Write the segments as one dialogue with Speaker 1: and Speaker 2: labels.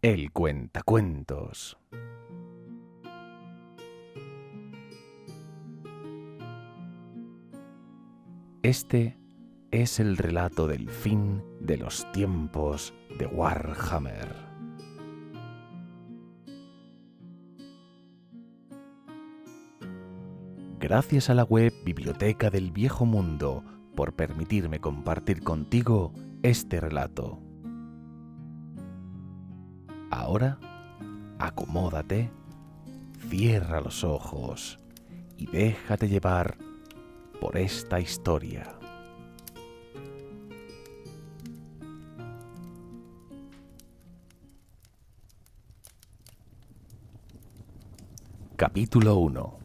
Speaker 1: El Cuentacuentos. Este es el relato del fin de los tiempos de Warhammer. Gracias a la web Biblioteca del Viejo Mundo por permitirme compartir contigo este relato. Ahora, acomódate, cierra los ojos y déjate llevar por esta historia. Capítulo 1.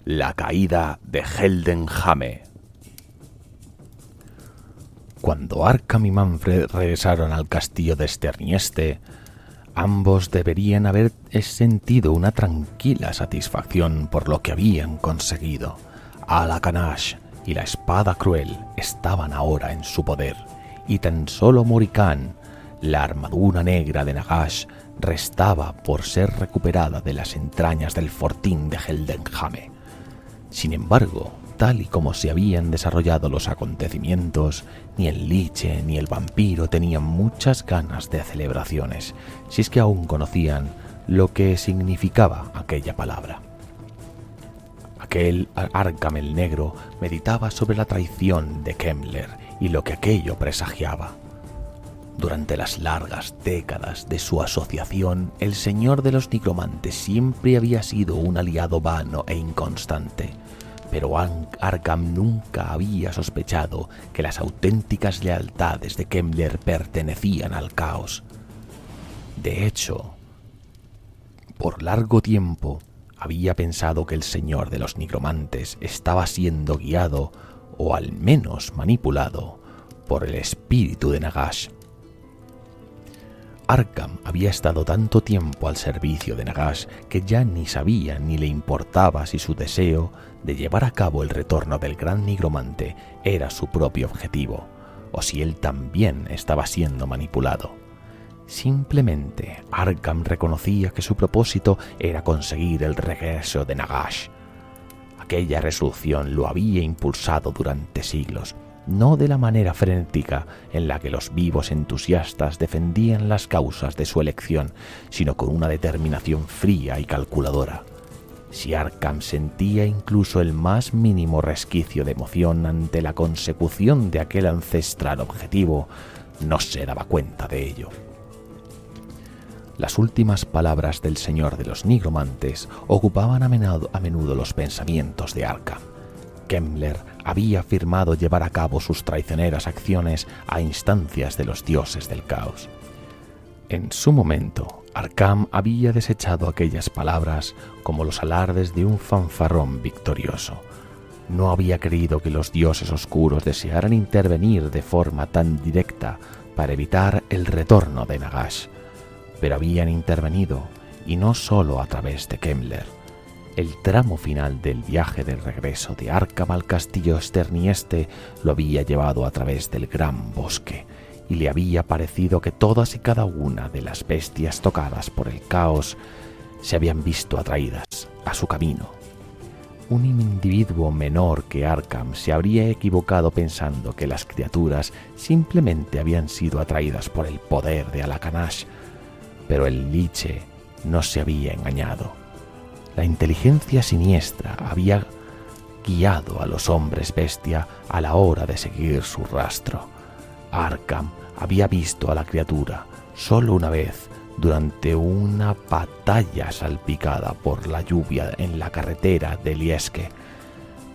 Speaker 1: La caída de Heldenhame. Cuando Arkham y Manfred regresaron al castillo de Sternieste, ambos deberían haber sentido una tranquila satisfacción por lo que habían conseguido. Alakanash y la espada cruel estaban ahora en su poder, y tan solo Morrican, la armadura negra de Nagash, restaba por ser recuperada de las entrañas del fortín de Heldenhame. Sin embargo, tal y como se habían desarrollado los acontecimientos, ni el liche ni el vampiro tenían muchas ganas de celebraciones, si es que aún conocían lo que significaba aquella palabra. Aquel Arkham el Negro meditaba sobre la traición de Kemmler y lo que aquello presagiaba. Durante las largas décadas de su asociación, el Señor de los Nigromantes siempre había sido un aliado vano e inconstante, pero Arkham nunca había sospechado que las auténticas lealtades de Kemmler pertenecían al caos. De hecho, por largo tiempo había pensado que el Señor de los Nigromantes estaba siendo guiado, o al menos manipulado, por el espíritu de Nagash. Arkham había estado tanto tiempo al servicio de Nagash que ya ni sabía ni le importaba si su deseo de llevar a cabo el retorno del gran nigromante era su propio objetivo, o si él también estaba siendo manipulado. Simplemente Arkham reconocía que su propósito era conseguir el regreso de Nagash. Aquella resolución lo había impulsado durante siglos, no de la manera frenética en la que los vivos entusiastas defendían las causas de su elección, sino con una determinación fría y calculadora. Si Arkham sentía incluso el más mínimo resquicio de emoción ante la consecución de aquel ancestral objetivo, no se daba cuenta de ello. Las últimas palabras del Señor de los Nigromantes ocupaban a menudo los pensamientos de Arkham. Kemmler había afirmado llevar a cabo sus traicioneras acciones a instancias de los dioses del caos. En su momento, Arkham había desechado aquellas palabras como los alardes de un fanfarrón victorioso. No había creído que los dioses oscuros desearan intervenir de forma tan directa para evitar el retorno de Nagash, pero habían intervenido, y no solo a través de Kemmler. El tramo final del viaje de regreso de Arkham al castillo Sternieste lo había llevado a través del gran bosque, y le había parecido que todas y cada una de las bestias tocadas por el caos se habían visto atraídas a su camino. Un individuo menor que Arkham se habría equivocado pensando que las criaturas simplemente habían sido atraídas por el poder de Alakanash, pero el liche no se había engañado. La inteligencia siniestra había guiado a los hombres bestia a la hora de seguir su rastro. Arkham había visto a la criatura solo una vez durante una batalla salpicada por la lluvia en la carretera de Lieske.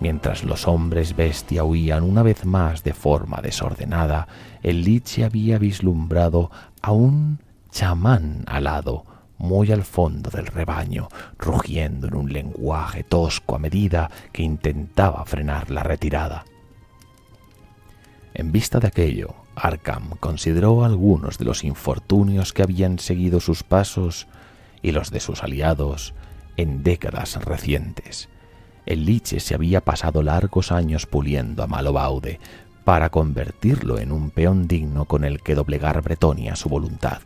Speaker 1: Mientras los hombres bestia huían una vez más de forma desordenada, el liche había vislumbrado a un chamán alado muy al fondo del rebaño, rugiendo en un lenguaje tosco a medida que intentaba frenar la retirada. En vista de aquello, Arkham consideró algunos de los infortunios que habían seguido sus pasos y los de sus aliados en décadas recientes. El liche se había pasado largos años puliendo a Malobaude para convertirlo en un peón digno con el que doblegar Bretonia a su voluntad.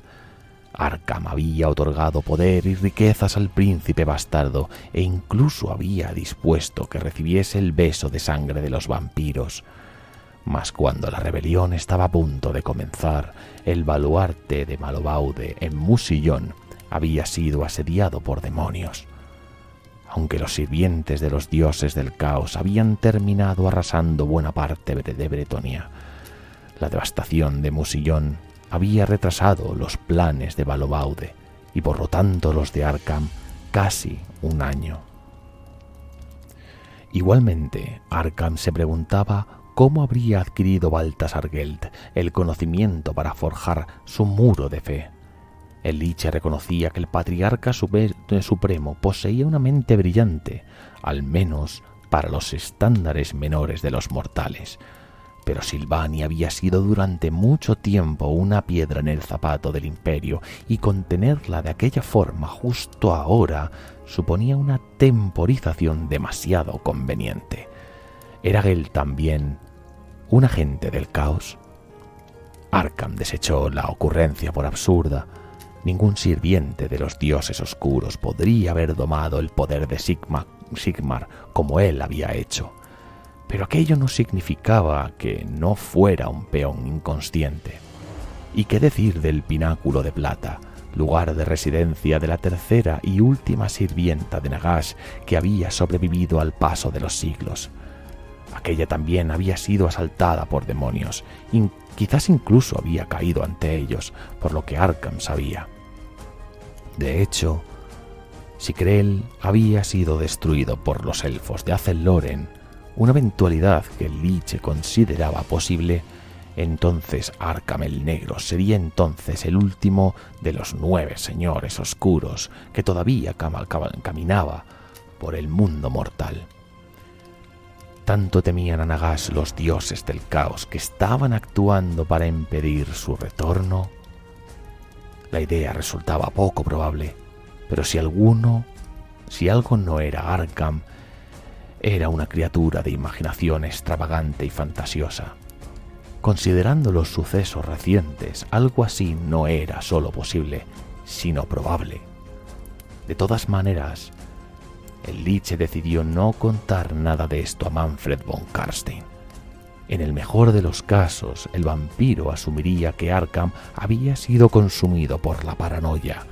Speaker 1: Arkham había otorgado poder y riquezas al príncipe bastardo e incluso había dispuesto que recibiese el beso de sangre de los vampiros. Mas cuando la rebelión estaba a punto de comenzar, el baluarte de Malebolde en Musillón había sido asediado por demonios. Aunque los sirvientes de los dioses del caos habían terminado arrasando buena parte de Bretonia, la devastación de Musillón había retrasado los planes de Malebolde y por lo tanto los de Arkham casi un año. Igualmente, Arkham se preguntaba cómo habría adquirido Baltasar Gelt el conocimiento para forjar su muro de fe. El Liche reconocía que el patriarca supremo poseía una mente brillante, al menos para los estándares menores de los mortales. Pero Silvania había sido durante mucho tiempo una piedra en el zapato del imperio, y contenerla de aquella forma justo ahora suponía una temporización demasiado conveniente. ¿Era Gelt también un agente del caos? Arkham desechó la ocurrencia por absurda. Ningún sirviente de los dioses oscuros podría haber domado el poder de Sigmar como él había hecho. Pero aquello no significaba que no fuera un peón inconsciente. ¿Y qué decir del Pináculo de Plata, lugar de residencia de la tercera y última sirvienta de Nagash que había sobrevivido al paso de los siglos? Aquella también había sido asaltada por demonios, y quizás incluso había caído ante ellos, por lo que Arkham sabía. De hecho, si Krell había sido destruido por los elfos de Azelloren, una eventualidad que el Liche consideraba posible, entonces Arkham el Negro sería entonces el último de los 9 señores oscuros que todavía caminaba por el mundo mortal. Tanto temían a Nagash los dioses del caos que estaban actuando para impedir su retorno. La idea resultaba poco probable, pero si algo no era Arkham, era una criatura de imaginación extravagante y fantasiosa. Considerando los sucesos recientes, algo así no era solo posible, sino probable. De todas maneras, el Liche decidió no contar nada de esto a Manfred von Karstein. En el mejor de los casos, el vampiro asumiría que Arkham había sido consumido por la paranoia.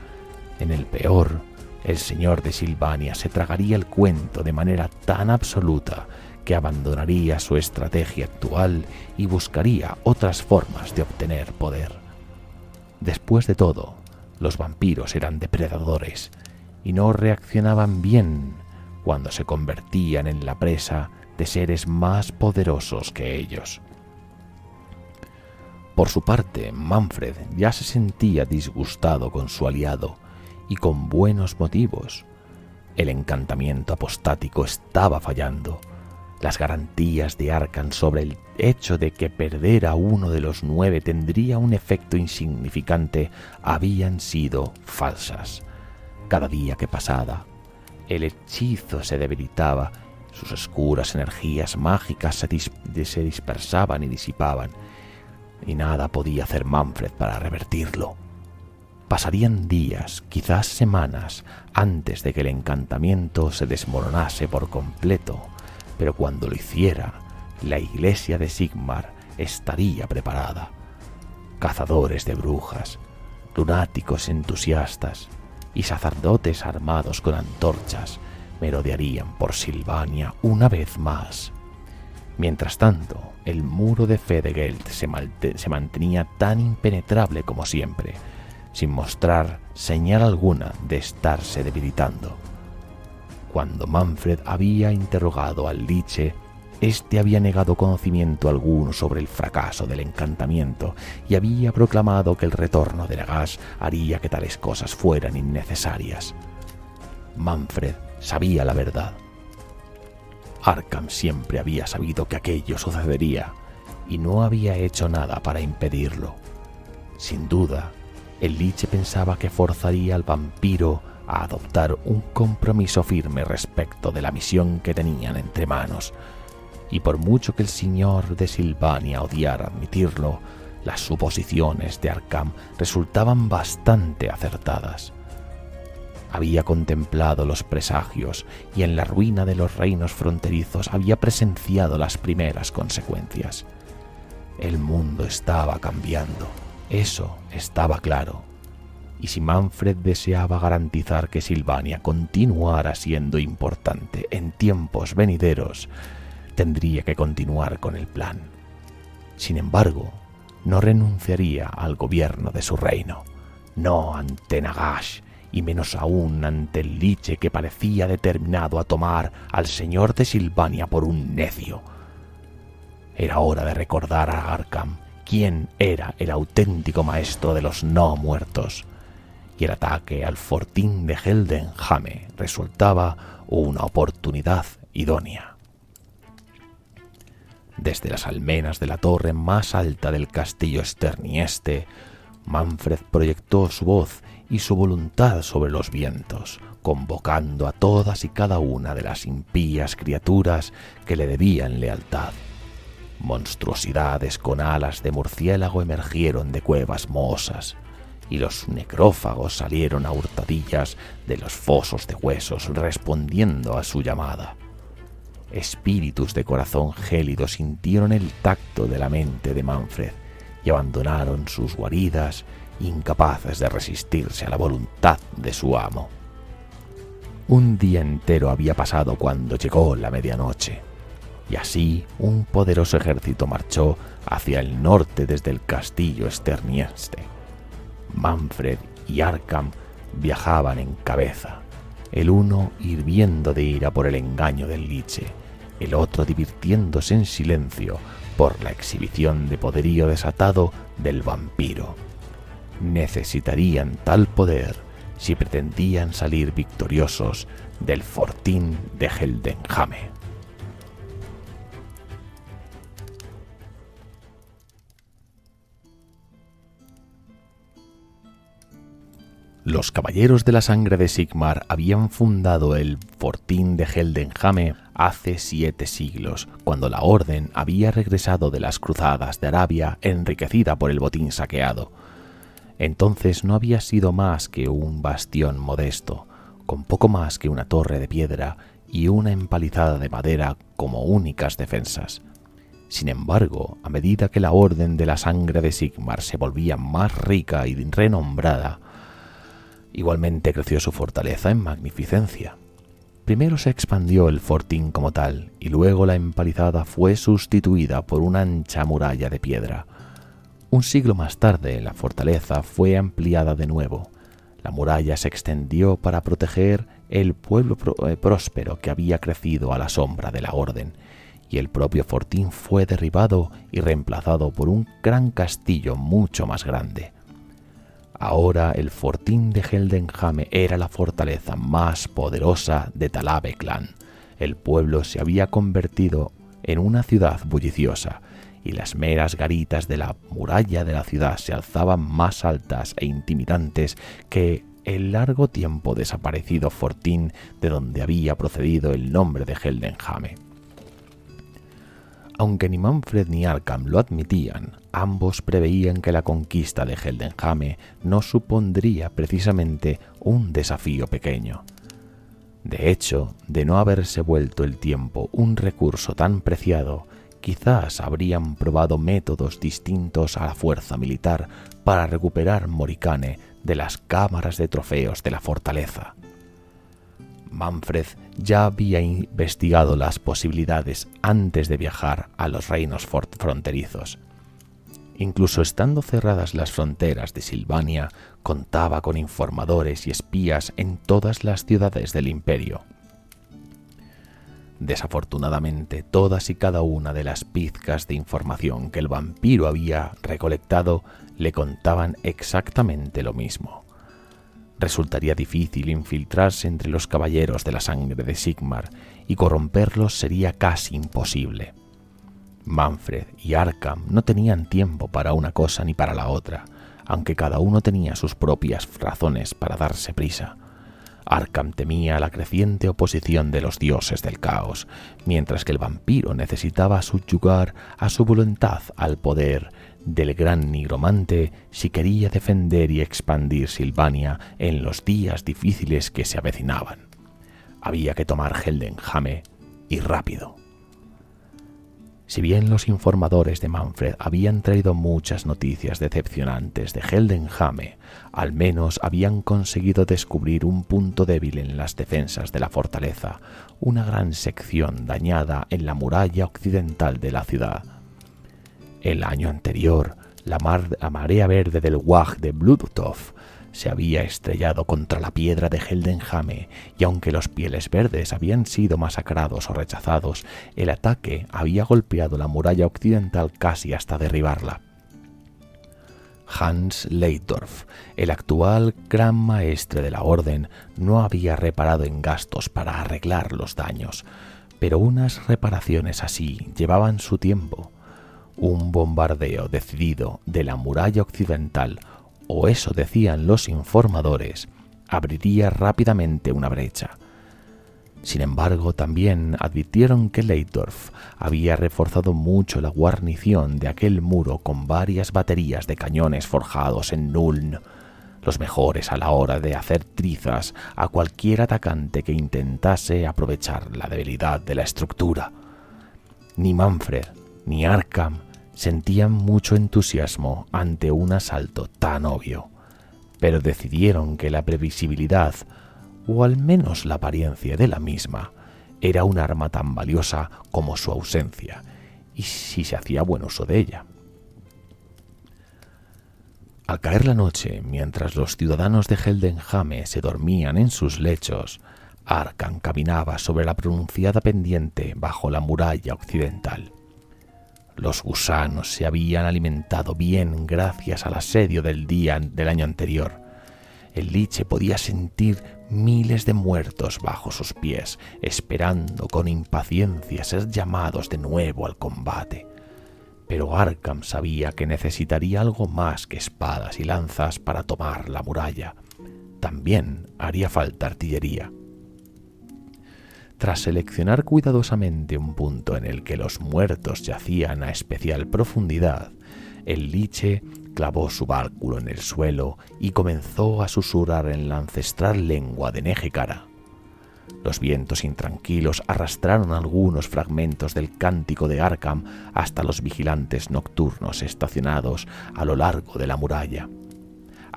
Speaker 1: En el peor, el señor de Silvania se tragaría el cuento de manera tan absoluta que abandonaría su estrategia actual y buscaría otras formas de obtener poder. Después de todo, los vampiros eran depredadores y no reaccionaban bien cuando se convertían en la presa de seres más poderosos que ellos. Por su parte, Manfred ya se sentía disgustado con su aliado, y con buenos motivos. El encantamiento apostático estaba fallando. Las garantías de Arkham sobre el hecho de que perder a uno de los 9 tendría un efecto insignificante habían sido falsas. Cada día que pasaba, el hechizo se debilitaba, sus oscuras energías mágicas se dispersaban y disipaban, y nada podía hacer Manfred para revertirlo. Pasarían días, quizás semanas, antes de que el encantamiento se desmoronase por completo, pero cuando lo hiciera, la iglesia de Sigmar estaría preparada. Cazadores de brujas, lunáticos entusiastas y sacerdotes armados con antorchas merodearían por Silvania una vez más. Mientras tanto, el muro de fe de Gelt se mantenía tan impenetrable como siempre, sin mostrar señal alguna de estarse debilitando. Cuando Manfred había interrogado al Liche, éste había negado conocimiento alguno sobre el fracaso del encantamiento y había proclamado que el retorno de Nagash haría que tales cosas fueran innecesarias. Manfred sabía la verdad. Arkham siempre había sabido que aquello sucedería y no había hecho nada para impedirlo. Sin duda, el Liche pensaba que forzaría al vampiro a adoptar un compromiso firme respecto de la misión que tenían entre manos, y por mucho que el señor de Silvania odiara admitirlo, Las suposiciones de Arkham resultaban bastante acertadas. Había contemplado los presagios y en la ruina de los reinos fronterizos había presenciado las primeras consecuencias. El mundo estaba cambiando, eso estaba claro. Y si Manfred deseaba garantizar que Silvania continuara siendo importante en tiempos venideros, tendría que continuar con el plan. Sin embargo, no renunciaría al gobierno de su reino, no ante Nagash, y menos aún ante el Liche que parecía determinado a tomar al señor de Silvania por un necio. Era hora de recordar a Arkham quién era el auténtico maestro de los no muertos, y el ataque al fortín de Heldenhame resultaba una oportunidad idónea. Desde las almenas de la torre más alta del castillo Sternieste, Manfred proyectó su voz y su voluntad sobre los vientos, convocando a todas y cada una de las impías criaturas que le debían lealtad. Monstruosidades con alas de murciélago emergieron de cuevas mohosas, y los necrófagos salieron a hurtadillas de los fosos de huesos respondiendo a su llamada. Espíritus de corazón gélido sintieron el tacto de la mente de Manfred y abandonaron sus guaridas, incapaces de resistirse a la voluntad de su amo. Un día entero había pasado cuando llegó la medianoche, y así un poderoso ejército marchó hacia el norte desde el castillo Sternieste. Manfred y Arkham viajaban en cabeza, el uno hirviendo de ira por el engaño del Liche, el otro divirtiéndose en silencio por la exhibición de poderío desatado del vampiro. Necesitarían tal poder si pretendían salir victoriosos del fortín de Heldenhame. Los caballeros de la sangre de Sigmar habían fundado el fortín de Heldenhame hace 7 siglos, cuando la Orden había regresado de las cruzadas de Arabia enriquecida por el botín saqueado. Entonces no había sido más que un bastión modesto, con poco más que una torre de piedra y una empalizada de madera como únicas defensas. Sin embargo, a medida que la Orden de la sangre de Sigmar se volvía más rica y renombrada, igualmente creció su fortaleza en magnificencia. Primero se expandió el fortín como tal, y luego la empalizada fue sustituida por una ancha muralla de piedra. Un siglo más tarde, la fortaleza fue ampliada de nuevo. La muralla se extendió para proteger el pueblo próspero que había crecido a la sombra de la Orden, y el propio fortín fue derribado y reemplazado por un gran castillo mucho más grande. Ahora el fortín de Heldenhame era la fortaleza más poderosa de Talabe Clan. El pueblo se había convertido en una ciudad bulliciosa, y las meras garitas de la muralla de la ciudad se alzaban más altas e intimidantes que el largo tiempo desaparecido fortín de donde había procedido el nombre de Heldenhame. Aunque ni Manfred ni Arkham lo admitían, ambos preveían que la conquista de Heldenhame no supondría precisamente un desafío pequeño. De hecho, de no haberse vuelto el tiempo un recurso tan preciado, quizás habrían probado métodos distintos a la fuerza militar para recuperar Morikane de las cámaras de trofeos de la fortaleza. Manfred ya había investigado las posibilidades antes de viajar a los reinos fronterizos. Incluso estando cerradas las fronteras de Silvania, contaba con informadores y espías en todas las ciudades del imperio. Desafortunadamente, todas y cada una de las pizcas de información que el vampiro había recolectado le contaban exactamente lo mismo. Resultaría difícil infiltrarse entre los caballeros de la sangre de Sigmar, y corromperlos sería casi imposible. Manfred y Arkham no tenían tiempo para una cosa ni para la otra, aunque cada uno tenía sus propias razones para darse prisa. Arkham temía la creciente oposición de los dioses del caos, mientras que el vampiro necesitaba subyugar a su voluntad al poder del gran nigromante si quería defender y expandir Silvania en los días difíciles que se avecinaban. Había que tomar Heldenhame y rápido. Si bien los informadores de Manfred habían traído muchas noticias decepcionantes de Heldenhame, al menos habían conseguido descubrir un punto débil en las defensas de la fortaleza, una gran sección dañada en la muralla occidental de la ciudad. El año anterior, la marea verde del Wag de Bludtov se había estrellado contra la piedra de Heldenhame, y aunque los Pieles Verdes habían sido masacrados o rechazados, el ataque había golpeado la muralla occidental casi hasta derribarla. Hans Leitdorf, el actual gran maestre de la orden, no había reparado en gastos para arreglar los daños, pero unas reparaciones así llevaban su tiempo. Un bombardeo decidido de la muralla occidental, o eso decían los informadores, abriría rápidamente una brecha. Sin embargo, también advirtieron que Leitdorf había reforzado mucho la guarnición de aquel muro con varias baterías de cañones forjados en Nuln, los mejores a la hora de hacer trizas a cualquier atacante que intentase aprovechar la debilidad de la estructura. Ni Manfred ni Arkham sentían mucho entusiasmo ante un asalto tan obvio, pero decidieron que la previsibilidad, o al menos la apariencia de la misma, era un arma tan valiosa como su ausencia, y si se hacía buen uso de ella. Al caer la noche, mientras los ciudadanos de Heldenhame se dormían en sus lechos, Arkham caminaba sobre la pronunciada pendiente bajo la muralla occidental. Los gusanos se habían alimentado bien gracias al asedio del año anterior. El Liche podía sentir miles de muertos bajo sus pies, esperando con impaciencia ser llamados de nuevo al combate. Pero Arkham sabía que necesitaría algo más que espadas y lanzas para tomar la muralla. También haría falta artillería. Tras seleccionar cuidadosamente un punto en el que los muertos yacían a especial profundidad, el Liche clavó su báculo en el suelo y comenzó a susurrar en la ancestral lengua de Nejecara. Los vientos intranquilos arrastraron algunos fragmentos del cántico de Arkham hasta los vigilantes nocturnos estacionados a lo largo de la muralla.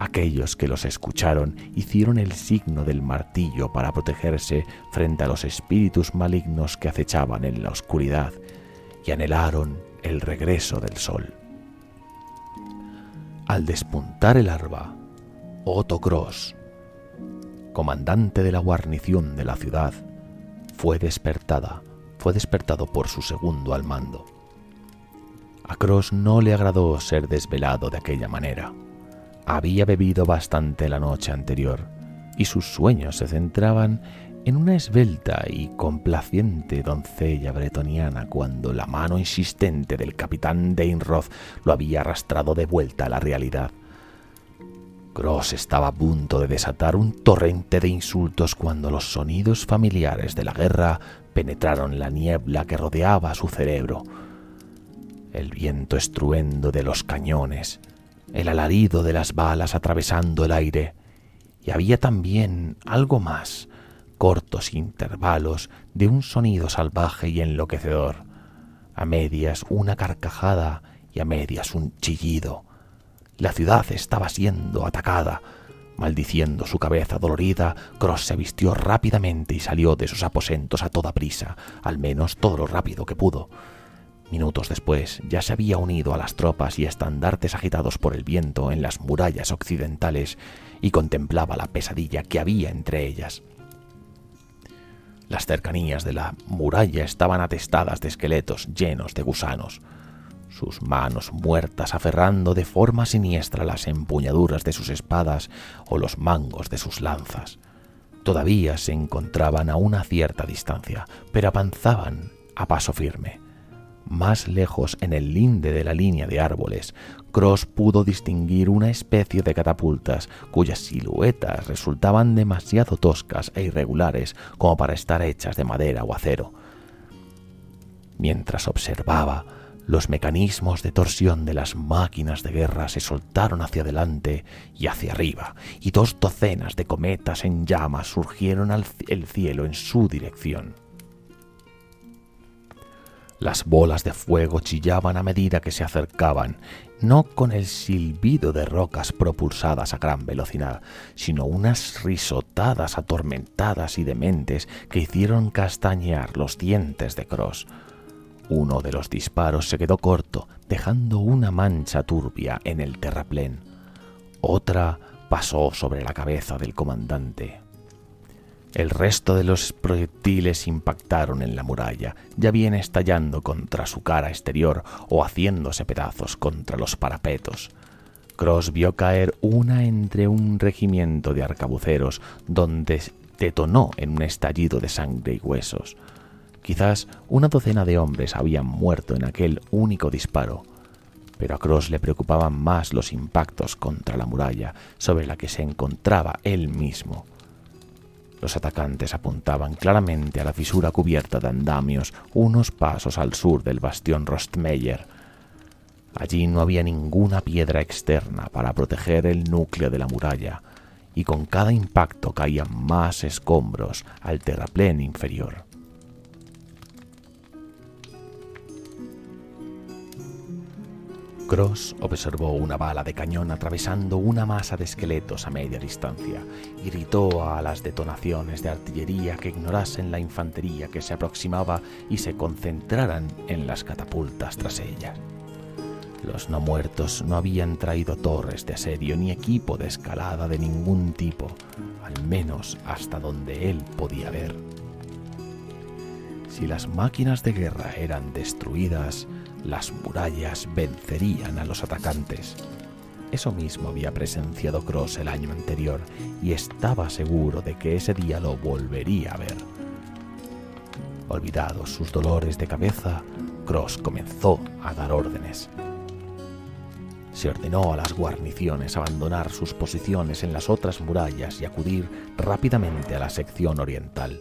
Speaker 1: Aquellos que los escucharon hicieron el signo del martillo para protegerse frente a los espíritus malignos que acechaban en la oscuridad y anhelaron el regreso del sol. Al despuntar el alba, Otto Kross, comandante de la guarnición de la ciudad, fue despertado por su segundo al mando. A Kross no le agradó ser desvelado de aquella manera. Había bebido bastante la noche anterior y sus sueños se centraban en una esbelta y complaciente doncella bretoniana cuando la mano insistente del capitán Deinroth lo había arrastrado de vuelta a la realidad. Kross estaba a punto de desatar un torrente de insultos cuando los sonidos familiares de la guerra penetraron la niebla que rodeaba su cerebro. El viento estruendo de los cañones, el alarido de las balas atravesando el aire, y había también algo más, cortos intervalos de un sonido salvaje y enloquecedor, a medias una carcajada y a medias un chillido. La ciudad estaba siendo atacada. Maldiciendo su cabeza dolorida, Kross se vistió rápidamente y salió de sus aposentos a toda prisa, al menos todo lo rápido que pudo. Minutos después ya se había unido a las tropas y estandartes agitados por el viento en las murallas occidentales y contemplaba la pesadilla que había entre ellas. Las cercanías de la muralla estaban atestadas de esqueletos llenos de gusanos, sus manos muertas aferrando de forma siniestra las empuñaduras de sus espadas o los mangos de sus lanzas. Todavía se encontraban a una cierta distancia, pero avanzaban a paso firme. Más lejos, en el linde de la línea de árboles, Kross pudo distinguir una especie de catapultas cuyas siluetas resultaban demasiado toscas e irregulares como para estar hechas de madera o acero. Mientras observaba, Los mecanismos de torsión de las máquinas de guerra se soltaron hacia adelante y hacia arriba, y 2 docenas de cometas en llamas surgieron al cielo en su dirección. Las bolas de fuego chillaban a medida que se acercaban, no con el silbido de rocas propulsadas a gran velocidad, sino unas risotadas atormentadas y dementes que hicieron castañear los dientes de Cross. Uno de los disparos se quedó corto, dejando una mancha turbia en el terraplén. Otra pasó sobre la cabeza del comandante. El resto de los proyectiles impactaron en la muralla, ya bien estallando contra su cara exterior o haciéndose pedazos contra los parapetos. Cross vio caer una entre un regimiento de arcabuceros, donde detonó en un estallido de sangre y huesos. Quizás una docena de hombres habían muerto en aquel único disparo, pero a Cross le preocupaban más los impactos contra la muralla sobre la que se encontraba él mismo. Los atacantes apuntaban claramente a la fisura cubierta de andamios unos pasos al sur del bastión Rostmeyer. Allí no había ninguna piedra externa para proteger el núcleo de la muralla, y con cada impacto caían más escombros al terraplén inferior. Cross observó una bala de cañón atravesando una masa de esqueletos a media distancia y gritó a las detonaciones de artillería que ignorasen la infantería que se aproximaba y se concentraran en las catapultas tras ella. Los no muertos no habían traído torres de asedio ni equipo de escalada de ningún tipo, al menos hasta donde él podía ver. Si las máquinas de guerra eran destruidas, las murallas vencerían a los atacantes. Eso mismo había presenciado Cross el año anterior y estaba seguro de que ese día lo volvería a ver. Olvidados sus dolores de cabeza, Cross comenzó a dar órdenes. Se ordenó a las guarniciones abandonar sus posiciones en las otras murallas y acudir rápidamente a la sección oriental.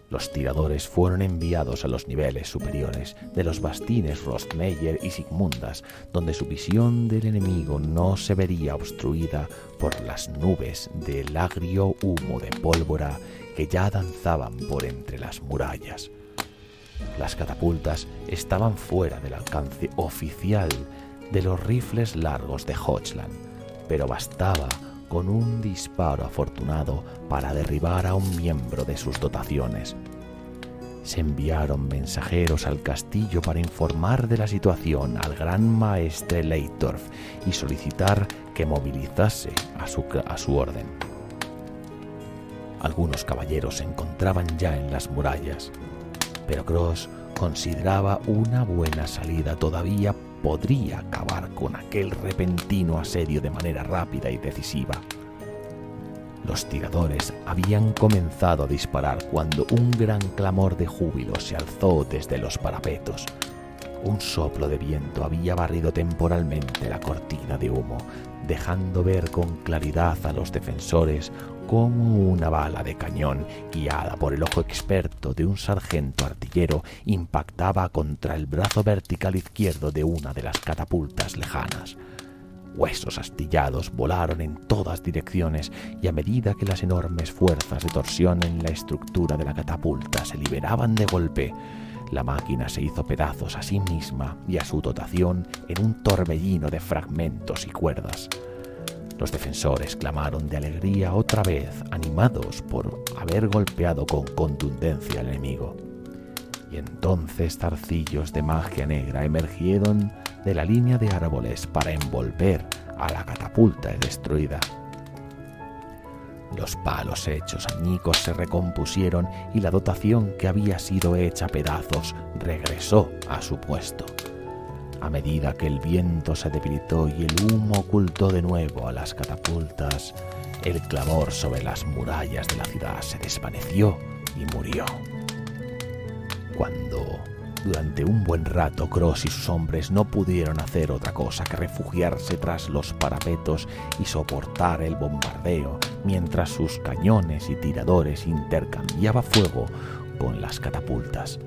Speaker 1: Los tiradores fueron enviados a los niveles superiores de los bastines Rostmeyer y Sigmundas, donde su visión del enemigo no se vería obstruida por las nubes del agrio humo de pólvora que ya danzaban por entre las murallas. Las catapultas estaban fuera del alcance oficial de los rifles largos de Hochland, pero bastaba con un disparo afortunado para derribar a un miembro de sus dotaciones. Se enviaron mensajeros al castillo para informar de la situación al gran maestre Leitorf y solicitar que movilizase a su orden. Algunos caballeros se encontraban ya en las murallas, pero Cross consideraba una buena salida todavía podría acabar con aquel repentino asedio de manera rápida y decisiva. Los tiradores habían comenzado a disparar cuando un gran clamor de júbilo se alzó desde los parapetos. Un soplo de viento había barrido temporalmente la cortina de humo, dejando ver con claridad a los defensores cómo una bala de cañón, guiada por el ojo experto de un sargento artillero, impactaba contra el brazo vertical izquierdo de una de las catapultas lejanas. Huesos astillados volaron en todas direcciones y a medida que las enormes fuerzas de torsión en la estructura de la catapulta se liberaban de golpe, la máquina se hizo pedazos a sí misma y a su dotación en un torbellino de fragmentos y cuerdas. Los defensores clamaron de alegría otra vez, animados por haber golpeado con contundencia al enemigo. Y entonces zarcillos de magia negra emergieron de la línea de árboles para envolver a la catapulta destruida. Los palos hechos añicos se recompusieron y la dotación que había sido hecha pedazos regresó a su puesto. A medida que el viento se debilitó y el humo ocultó de nuevo a las catapultas, el clamor sobre las murallas de la ciudad se desvaneció y murió. Cuando, durante un buen rato, Cross y sus hombres no pudieron hacer otra cosa que refugiarse tras los parapetos y soportar el bombardeo, mientras sus cañones y tiradores intercambiaban fuego con las catapultas.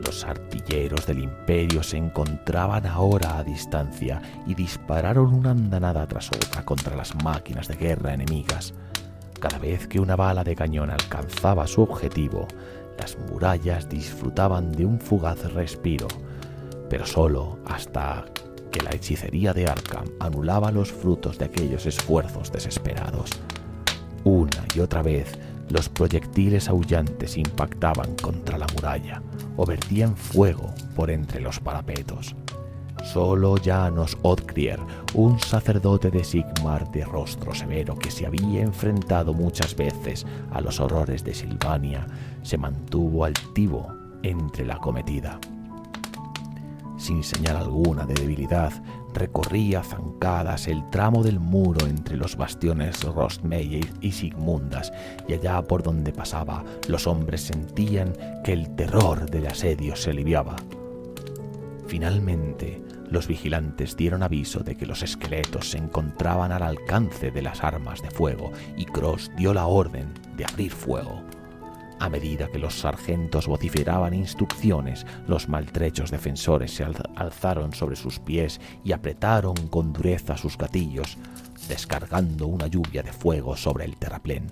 Speaker 1: Los artilleros del imperio se encontraban ahora a distancia y dispararon una andanada tras otra contra las máquinas de guerra enemigas. Cada vez que una bala de cañón alcanzaba su objetivo, las murallas disfrutaban de un fugaz respiro, pero solo hasta que la hechicería de Arkham anulaba los frutos de aquellos esfuerzos desesperados. Una y otra vez, los proyectiles aullantes impactaban contra la muralla o vertían fuego por entre los parapetos. Solo Janos Odcrier, un sacerdote de Sigmar de rostro severo que se había enfrentado muchas veces a los horrores de Silvania, se mantuvo altivo entre la cometida. Sin señal alguna de debilidad, recorría zancadas el tramo del muro entre los bastiones Rostmeyer y Sigmundas, y allá por donde pasaba, los hombres sentían que el terror del asedio se aliviaba. Finalmente, los vigilantes dieron aviso de que los esqueletos se encontraban al alcance de las armas de fuego, y Cross dio la orden de abrir fuego. A medida que los sargentos vociferaban instrucciones, los maltrechos defensores se alzaron sobre sus pies y apretaron con dureza sus gatillos, descargando una lluvia de fuego sobre el terraplén.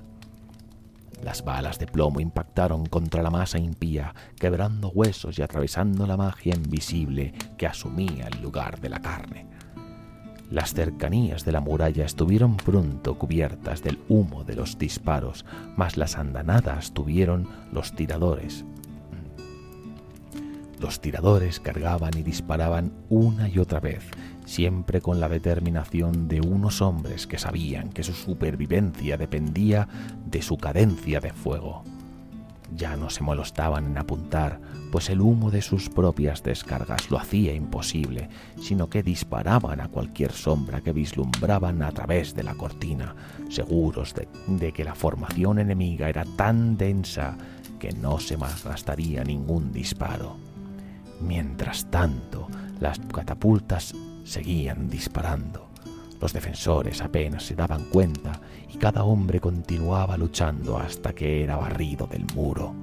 Speaker 1: Las balas de plomo impactaron contra la masa impía, quebrando huesos y atravesando la magia invisible que asumía el lugar de la carne. Las cercanías de la muralla estuvieron pronto cubiertas del humo de los disparos, mas las andanadas tuvieron los tiradores. Los tiradores cargaban y disparaban una y otra vez, siempre con la determinación de unos hombres que sabían que su supervivencia dependía de su cadencia de fuego. Ya no se molestaban en apuntar, pues el humo de sus propias descargas lo hacía imposible, sino que disparaban a cualquier sombra que vislumbraban a través de la cortina, seguros de que la formación enemiga era tan densa que no se malgastaría ningún disparo. Mientras tanto, las catapultas seguían disparando. Los defensores apenas se daban cuenta y cada hombre continuaba luchando hasta que era barrido del muro.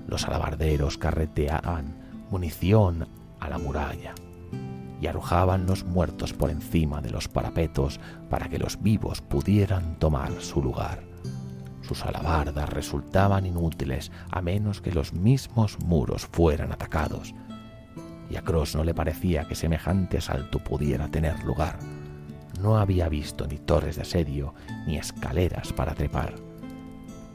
Speaker 1: Los alabarderos carreteaban munición a la muralla y arrojaban los muertos por encima de los parapetos para que los vivos pudieran tomar su lugar. Sus alabardas resultaban inútiles a menos que los mismos muros fueran atacados, y a Cross no le parecía que semejante asalto pudiera tener lugar. No había visto ni torres de asedio ni escaleras para trepar.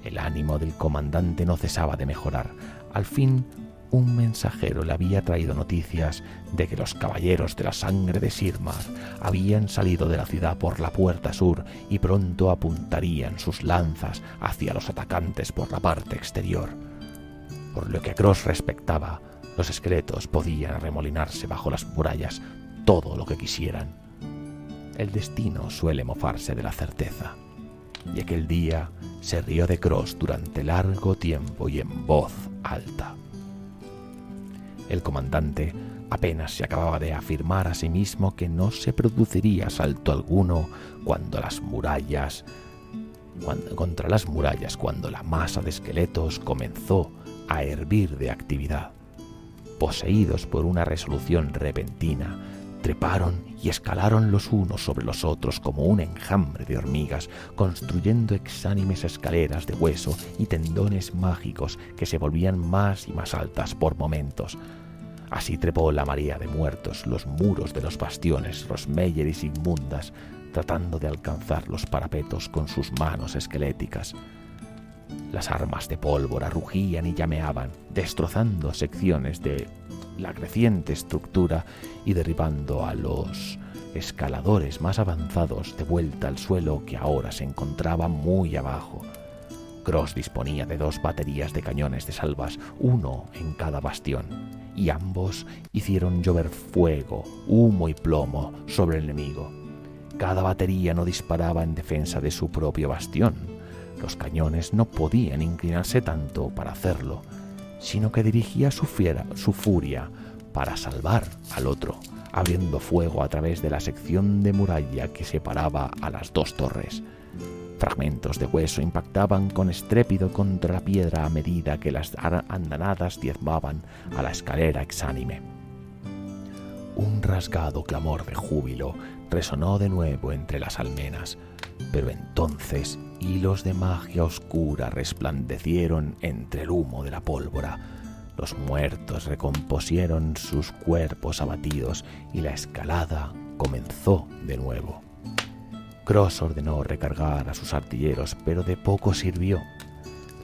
Speaker 1: El ánimo del comandante no cesaba de mejorar. Al fin, un mensajero le había traído noticias de que los caballeros de la sangre de Sigmar habían salido de la ciudad por la puerta sur y pronto apuntarían sus lanzas hacia los atacantes por la parte exterior. Por lo que a Cross respectaba, los esqueletos podían arremolinarse bajo las murallas todo lo que quisieran. El destino suele mofarse de la certeza, y aquel día se rió de Cross durante largo tiempo y en voz alta. El comandante apenas se acababa de afirmar a sí mismo que no se produciría asalto alguno contra las murallas cuando la masa de esqueletos comenzó a hervir de actividad. Poseídos por una resolución repentina, treparon y escalaron los unos sobre los otros como un enjambre de hormigas, construyendo exánimes escaleras de hueso y tendones mágicos que se volvían más y más altas por momentos. Así trepó la marea de muertos los muros de los bastiones Rostmeyer y Sigmundas, tratando de alcanzar los parapetos con sus manos esqueléticas. Las armas de pólvora rugían y llameaban, destrozando secciones de la creciente estructura y derribando a los escaladores más avanzados de vuelta al suelo que ahora se encontraba muy abajo. Cross disponía de 2 baterías de cañones de salvas, uno en cada bastión, y ambos hicieron llover fuego, humo y plomo sobre el enemigo. Cada batería no disparaba en defensa de su propio bastión. Los cañones no podían inclinarse tanto para hacerlo, sino que dirigía su furia para salvar al otro, abriendo fuego a través de la sección de muralla que separaba a las 2 torres. Fragmentos de hueso impactaban con estrépito contra la piedra a medida que las andanadas diezmaban a la escalera exánime. Un rasgado clamor de júbilo resonó de nuevo entre las almenas, pero entonces hilos de magia oscura resplandecieron entre el humo de la pólvora. Los muertos recompusieron sus cuerpos abatidos y la escalada comenzó de nuevo. Cross ordenó recargar a sus artilleros, pero de poco sirvió.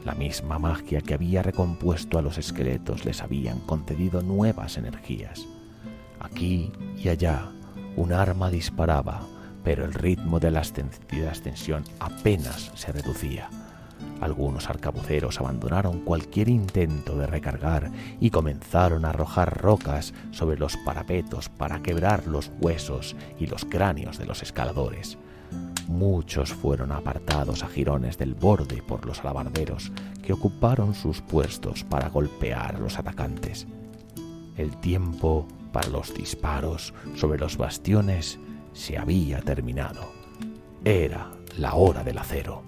Speaker 1: La misma magia que había recompuesto a los esqueletos les habían concedido nuevas energías. Aquí y allá, un arma disparaba, pero el ritmo de la ascensión apenas se reducía. Algunos arcabuceros abandonaron cualquier intento de recargar y comenzaron a arrojar rocas sobre los parapetos para quebrar los huesos y los cráneos de los escaladores. Muchos fueron apartados a jirones del borde por los alabarderos, que ocuparon sus puestos para golpear a los atacantes. El tiempo para los disparos sobre los bastiones se había terminado. Era la hora del acero.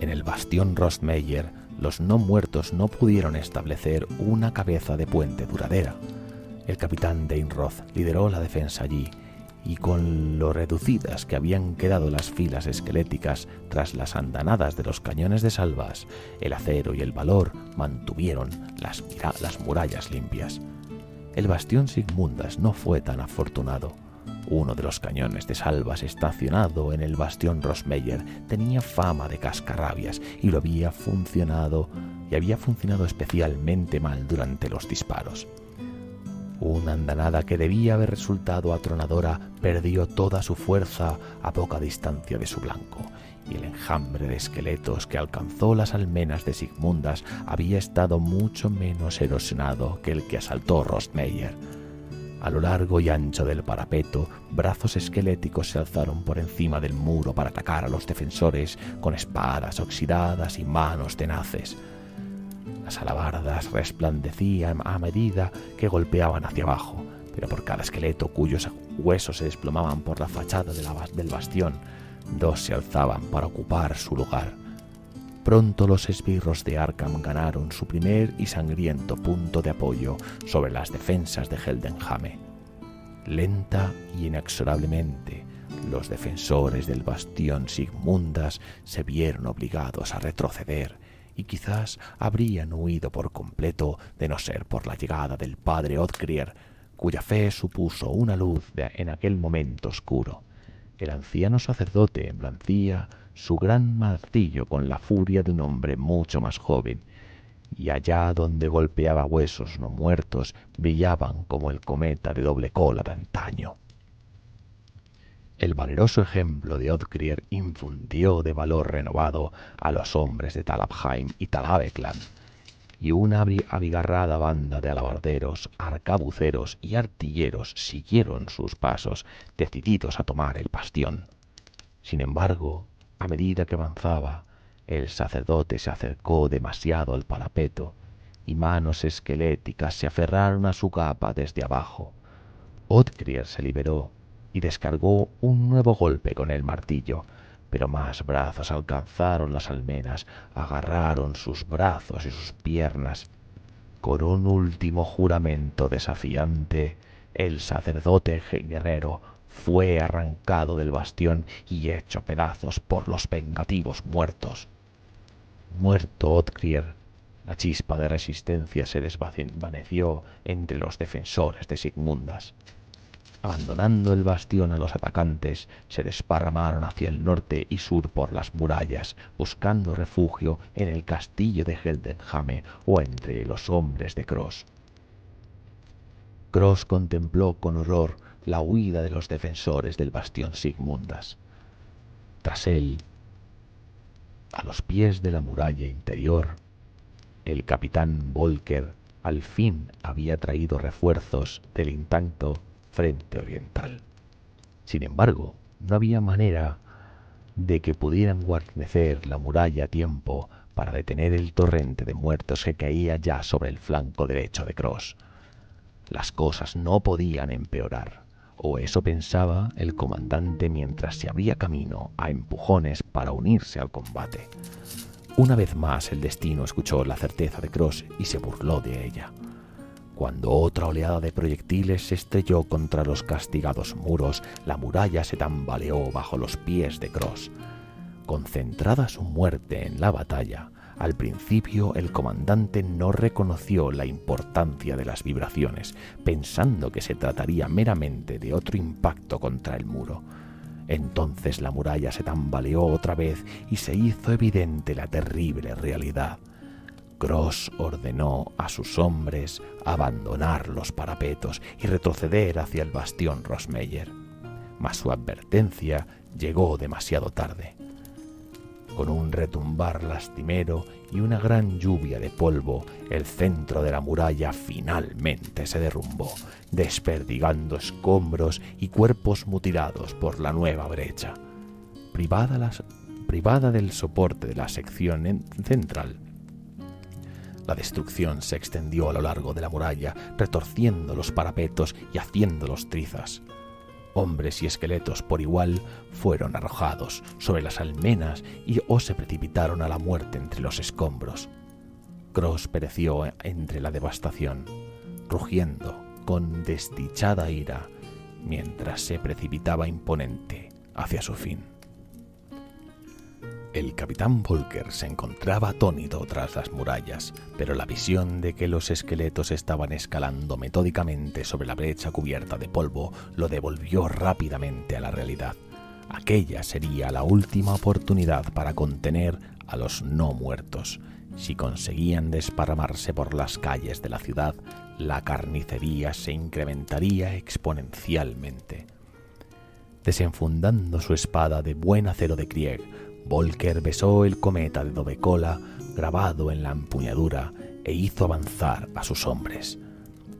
Speaker 1: En el bastión Rostmeyer, los no muertos no pudieron establecer una cabeza de puente duradera. El capitán Deinroth lideró la defensa allí, y con lo reducidas que habían quedado las filas esqueléticas tras las andanadas de los cañones de salvas, el acero y el valor mantuvieron las murallas limpias. El bastión Sigmundas no fue tan afortunado. Uno de los cañones de salvas estacionado en el bastión Rostmeyer tenía fama de cascarrabias y había funcionado especialmente mal durante los disparos. Una andanada que debía haber resultado atronadora perdió toda su fuerza a poca distancia de su blanco, y el enjambre de esqueletos que alcanzó las almenas de Sigmundas había estado mucho menos erosionado que el que asaltó Rostmeyer. A lo largo y ancho del parapeto, brazos esqueléticos se alzaron por encima del muro para atacar a los defensores con espadas oxidadas y manos tenaces. Las alabardas resplandecían a medida que golpeaban hacia abajo, pero por cada esqueleto cuyos huesos se desplomaban por la fachada del bastión, dos se alzaban para ocupar su lugar. Pronto los esbirros de Arkham ganaron su primer y sangriento punto de apoyo sobre las defensas de Heldenhame. Lenta y inexorablemente, los defensores del bastión Sigmundas se vieron obligados a retroceder, y quizás habrían huido por completo de no ser por la llegada del padre Oddgrier, cuya fe supuso una luz en aquel momento oscuro. El anciano sacerdote blancía su gran martillo con la furia de un hombre mucho más joven, y allá donde golpeaba huesos no muertos brillaban como el cometa de doble cola de antaño. El valeroso ejemplo de Oddgrier infundió de valor renovado a los hombres de Talabheim y Talaveklan, y una abigarrada banda de alabarderos, arcabuceros y artilleros siguieron sus pasos, decididos a tomar el bastión. Sin embargo, a medida que avanzaba, el sacerdote se acercó demasiado al parapeto, y manos esqueléticas se aferraron a su capa desde abajo. Oddgrier se liberó y descargó un nuevo golpe con el martillo, pero más brazos alcanzaron las almenas, agarraron sus brazos y sus piernas. Con un último juramento desafiante, el sacerdote guerrero fue arrancado del bastión y hecho pedazos por los vengativos muertos. Muerto Oddgrier, la chispa de resistencia se desvaneció entre los defensores de Sigmundas. Abandonando el bastión a los atacantes, se desparramaron hacia el norte y sur por las murallas, buscando refugio en el castillo de Heldenhame o entre los hombres de Cross. Cross contempló con horror la huida de los defensores del bastión Sigmundas. Tras él, a los pies de la muralla interior, el capitán Volker al fin había traído refuerzos del intacto frente oriental. Sin embargo, no había manera de que pudieran guarnecer la muralla a tiempo para detener el torrente de muertos que caía ya sobre el flanco derecho de Cross. Las cosas no podían empeorar. o eso pensaba el comandante mientras se abría camino a empujones para unirse al combate. Una vez más el destino escuchó la certeza de Cross y se burló de ella. Cuando otra oleada de proyectiles se estrelló contra los castigados muros, la muralla se tambaleó bajo los pies de Cross. Concentrada su muerte en la batalla, al principio el comandante no reconoció la importancia de las vibraciones, pensando que se trataría meramente de otro impacto contra el muro. Entonces la muralla se tambaleó otra vez y se hizo evidente la terrible realidad. Cross ordenó a sus hombres abandonar los parapetos y retroceder hacia el bastión Rosmeyer. Mas su advertencia llegó demasiado tarde. Con un retumbar lastimero y una gran lluvia de polvo, el centro de la muralla finalmente se derrumbó, desperdigando escombros y cuerpos mutilados por la nueva brecha. Privada del soporte de la sección central, la destrucción se extendió a lo largo de la muralla, retorciendo los parapetos y haciéndolos trizas. Hombres y esqueletos por igual fueron arrojados sobre las almenas o se precipitaron a la muerte entre los escombros. Cross pereció entre la devastación, rugiendo con desdichada ira, mientras se precipitaba imponente hacia su fin. El capitán Volker se encontraba atónito tras las murallas, pero la visión de que los esqueletos estaban escalando metódicamente sobre la brecha cubierta de polvo lo devolvió rápidamente a la realidad. Aquella sería la última oportunidad para contener a los no muertos. Si conseguían desparramarse por las calles de la ciudad, la carnicería se incrementaría exponencialmente. Desenfundando su espada de buen acero de Krieg, Volker besó el cometa de Dovecola grabado en la empuñadura e hizo avanzar a sus hombres.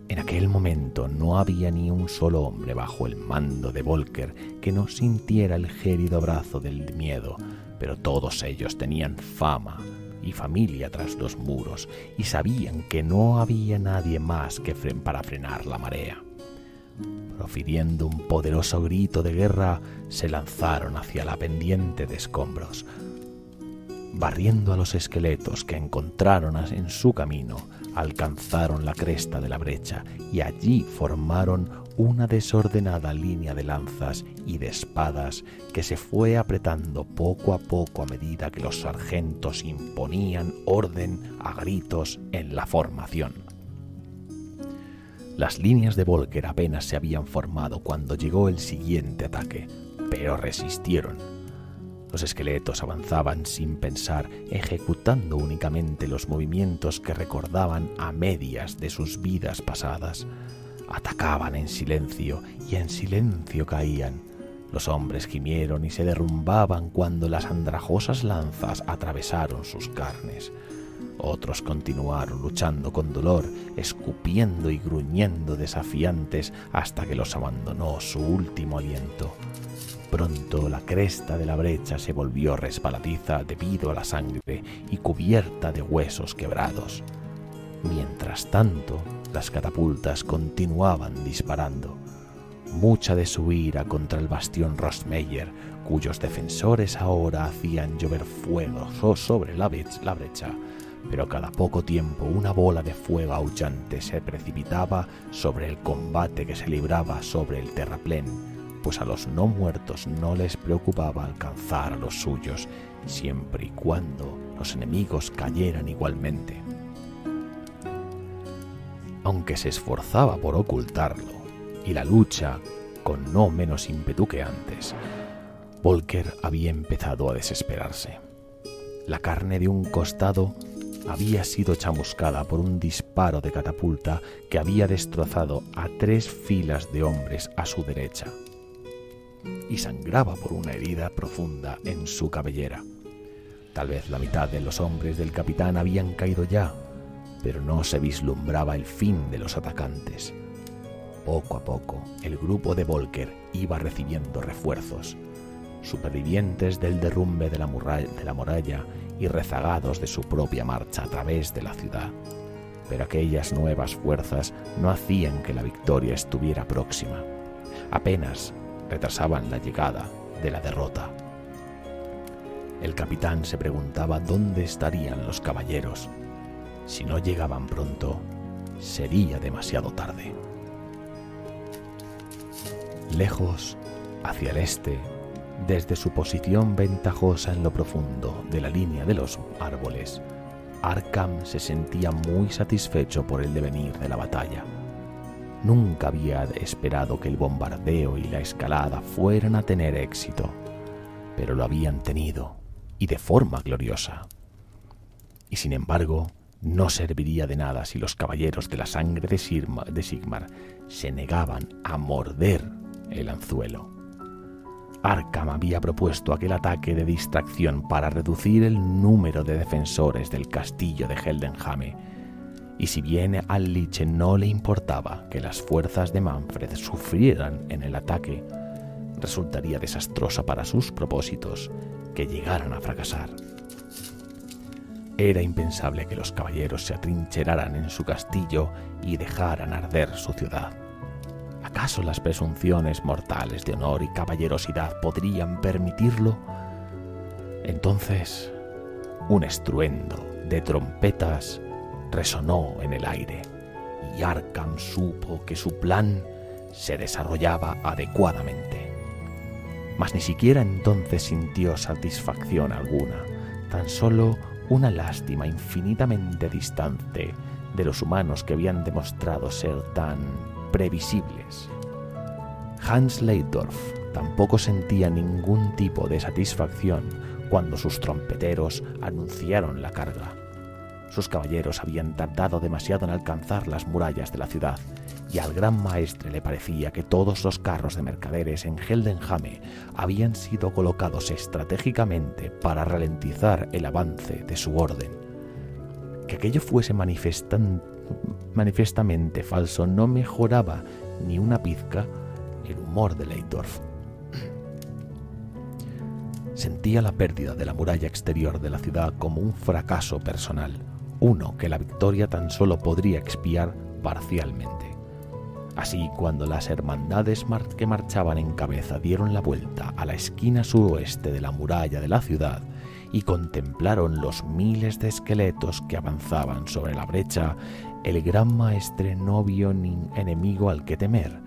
Speaker 1: En aquel momento no había ni un solo hombre bajo el mando de Volker que no sintiera el gélido brazo del miedo, pero todos ellos tenían fama y familia tras los muros y sabían que no había nadie más que para frenar la marea. Profiriendo un poderoso grito de guerra, se lanzaron hacia la pendiente de escombros. Barriendo a los esqueletos que encontraron en su camino, alcanzaron la cresta de la brecha y allí formaron una desordenada línea de lanzas y de espadas que se fue apretando poco a poco a medida que los sargentos imponían orden a gritos en la formación. Las líneas de Volker apenas se habían formado cuando llegó el siguiente ataque, pero resistieron. Los esqueletos avanzaban sin pensar, ejecutando únicamente los movimientos que recordaban a medias de sus vidas pasadas. Atacaban en silencio y en silencio caían. Los hombres gimieron y se derrumbaban cuando las andrajosas lanzas atravesaron sus carnes. Otros continuaron luchando con dolor, escupiendo y gruñendo desafiantes hasta que los abandonó su último aliento. Pronto la cresta de la brecha se volvió resbaladiza debido a la sangre y cubierta de huesos quebrados. Mientras tanto, las catapultas continuaban disparando. Mucha de su ira contra el bastión Rosmeyer, cuyos defensores ahora hacían llover fuego sobre la brecha, pero cada poco tiempo una bola de fuego aullante se precipitaba sobre el combate que se libraba sobre el terraplén, pues a los no muertos no les preocupaba alcanzar a los suyos, siempre y cuando los enemigos cayeran igualmente. Aunque se esforzaba por ocultarlo, y la lucha con no menos ímpetu que antes, Volker había empezado a desesperarse. La carne de un costado había sido chamuscada por un disparo de catapulta que había destrozado a 3 filas de hombres a su derecha, y sangraba por una herida profunda en su cabellera. Tal vez la mitad de los hombres del capitán habían caído ya, pero no se vislumbraba el fin de los atacantes. Poco a poco, el grupo de Volker iba recibiendo refuerzos, supervivientes del derrumbe de la muralla y rezagados de su propia marcha a través de la ciudad. Pero aquellas nuevas fuerzas no hacían que la victoria estuviera próxima. apenas retrasaban la llegada de la derrota. El capitán se preguntaba dónde estarían los caballeros. Si no llegaban pronto, sería demasiado tarde. Lejos, hacia el este, desde su posición ventajosa en lo profundo de la línea de los árboles, Arkham se sentía muy satisfecho por el devenir de la batalla. Nunca había esperado que el bombardeo y la escalada fueran a tener éxito, pero lo habían tenido, y de forma gloriosa. Y sin embargo, no serviría de nada si los caballeros de la sangre de Sigmar se negaban a morder el anzuelo. Arkham había propuesto aquel ataque de distracción para reducir el número de defensores del castillo de Heldenhame, y si bien al Liche no le importaba que las fuerzas de Manfred sufrieran en el ataque, resultaría desastrosa para sus propósitos que llegaran a fracasar. Era impensable que los caballeros se atrincheraran en su castillo y dejaran arder su ciudad. ¿Acaso las presunciones mortales de honor y caballerosidad podrían permitirlo? Entonces, un estruendo de trompetas resonó en el aire, y Arkham supo que su plan se desarrollaba adecuadamente. Mas ni siquiera entonces sintió satisfacción alguna, tan solo una lástima infinitamente distante de los humanos que habían demostrado ser tan previsibles. Hans Leitdorf tampoco sentía ningún tipo de satisfacción cuando sus trompeteros anunciaron la carga. Sus caballeros habían tardado demasiado en alcanzar las murallas de la ciudad, y al gran maestre le parecía que todos los carros de mercaderes en Heldenhame habían sido colocados estratégicamente para ralentizar el avance de su orden. Que aquello fuese manifiestamente falso no mejoraba ni una pizca el humor de Leitdorf. Sentía la pérdida de la muralla exterior de la ciudad como un fracaso personal, uno que la victoria tan solo podría expiar parcialmente. Así, cuando las hermandades que marchaban en cabeza dieron la vuelta a la esquina suroeste de la muralla de la ciudad y contemplaron los miles de esqueletos que avanzaban sobre la brecha, el gran maestre no vio ni enemigo al que temer,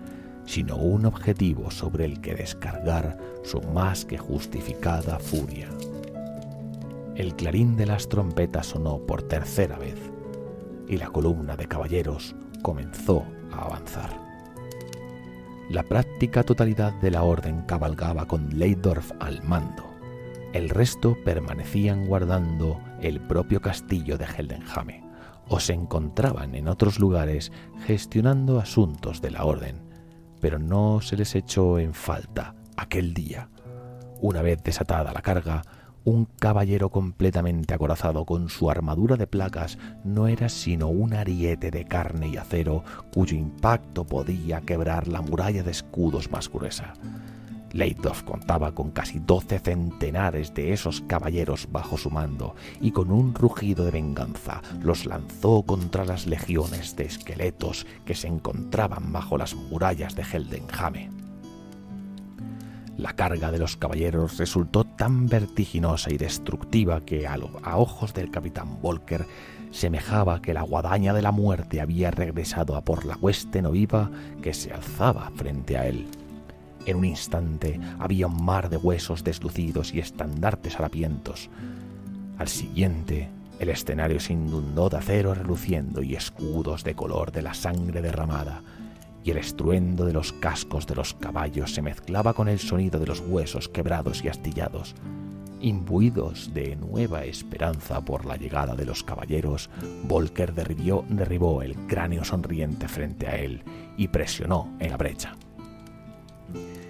Speaker 1: sino un objetivo sobre el que descargar su más que justificada furia. El clarín de las trompetas sonó por tercera vez, y la columna de caballeros comenzó a avanzar. La práctica totalidad de la orden cabalgaba con Leitdorf al mando. El resto permanecían guardando el propio castillo de Heldenhame, o se encontraban en otros lugares gestionando asuntos de la orden, pero no se les echó en falta aquel día. Una vez desatada la carga, un caballero completamente acorazado con su armadura de placas no era sino un ariete de carne y acero cuyo impacto podía quebrar la muralla de escudos más gruesa. Leitdorf contaba con casi 12 centenares de esos caballeros bajo su mando, y con un rugido de venganza los lanzó contra las legiones de esqueletos que se encontraban bajo las murallas de Heldenhame. La carga de los caballeros resultó tan vertiginosa y destructiva que a ojos del capitán Volker semejaba que la guadaña de la muerte había regresado a por la hueste no viva que se alzaba frente a él. En un instante había un mar de huesos deslucidos y estandartes harapientos. Al siguiente, el escenario se inundó de acero reluciendo y escudos de color de la sangre derramada, y el estruendo de los cascos de los caballos se mezclaba con el sonido de los huesos quebrados y astillados. Imbuidos de nueva esperanza por la llegada de los caballeros, Volker derribó el cráneo sonriente frente a él y presionó en la brecha.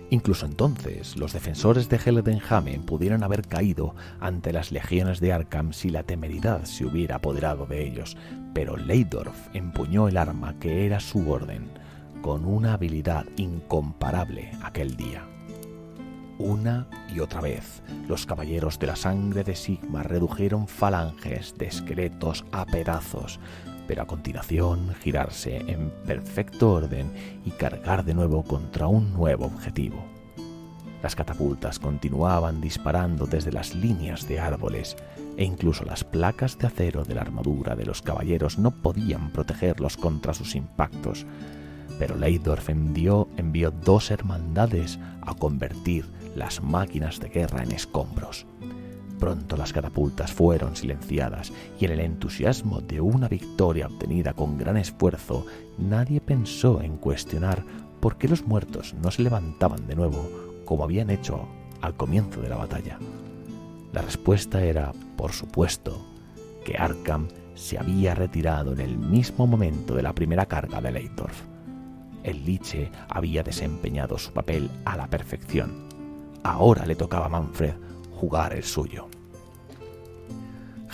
Speaker 1: Incluso entonces, los defensores de Heldenhame pudieran haber caído ante las legiones de Arkham si la temeridad se hubiera apoderado de ellos, pero Leitdorf empuñó el arma que era su orden, con una habilidad incomparable aquel día. Una y otra vez, los caballeros de la sangre de Sigmar redujeron falanges de esqueletos a pedazos, pero a continuación girarse en perfecto orden y cargar de nuevo contra un nuevo objetivo. Las catapultas continuaban disparando desde las líneas de árboles e incluso las placas de acero de la armadura de los caballeros no podían protegerlos contra sus impactos, pero Leitdorf envió 2 hermandades a convertir las máquinas de guerra en escombros. Pronto las catapultas fueron silenciadas y en el entusiasmo de una victoria obtenida con gran esfuerzo, nadie pensó en cuestionar por qué los muertos no se levantaban de nuevo como habían hecho al comienzo de la batalla. La respuesta era, por supuesto, que Arkham se había retirado en el mismo momento de la primera carga de Leitdorf. El Liche había desempeñado su papel a la perfección. Ahora le tocaba a Manfred jugar el suyo.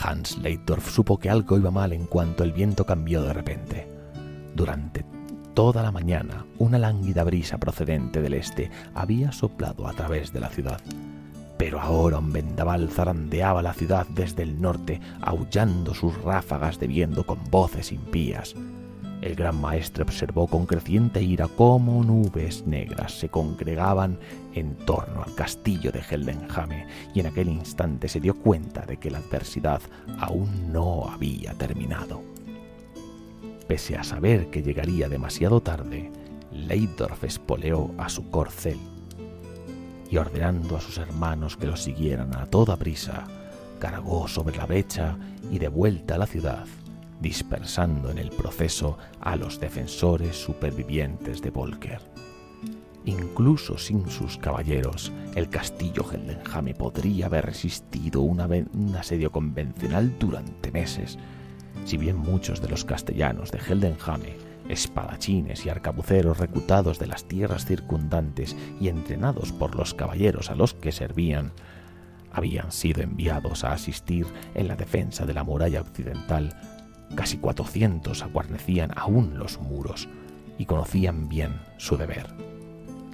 Speaker 1: Hans Leitdorf supo que algo iba mal en cuanto el viento cambió de repente. Durante toda la mañana, una lánguida brisa procedente del este había soplado a través de la ciudad. Pero ahora un vendaval zarandeaba la ciudad desde el norte, aullando sus ráfagas de viento con voces impías. El gran maestre observó con creciente ira cómo nubes negras se congregaban en torno al castillo de Heldenhame, y en aquel instante se dio cuenta de que la adversidad aún no había terminado. Pese a saber que llegaría demasiado tarde, Leitdorf espoleó a su corcel y, ordenando a sus hermanos que lo siguieran a toda prisa, cargó sobre la brecha y de vuelta a la ciudad, dispersando en el proceso a los defensores supervivientes de Volker. Incluso sin sus caballeros, el castillo Heldenhame podría haber resistido un asedio convencional durante meses. Si bien muchos de los castellanos de Heldenhame, espadachines y arcabuceros reclutados de las tierras circundantes y entrenados por los caballeros a los que servían, habían sido enviados a asistir en la defensa de la muralla occidental, casi 400 guarnecían aún los muros y conocían bien su deber.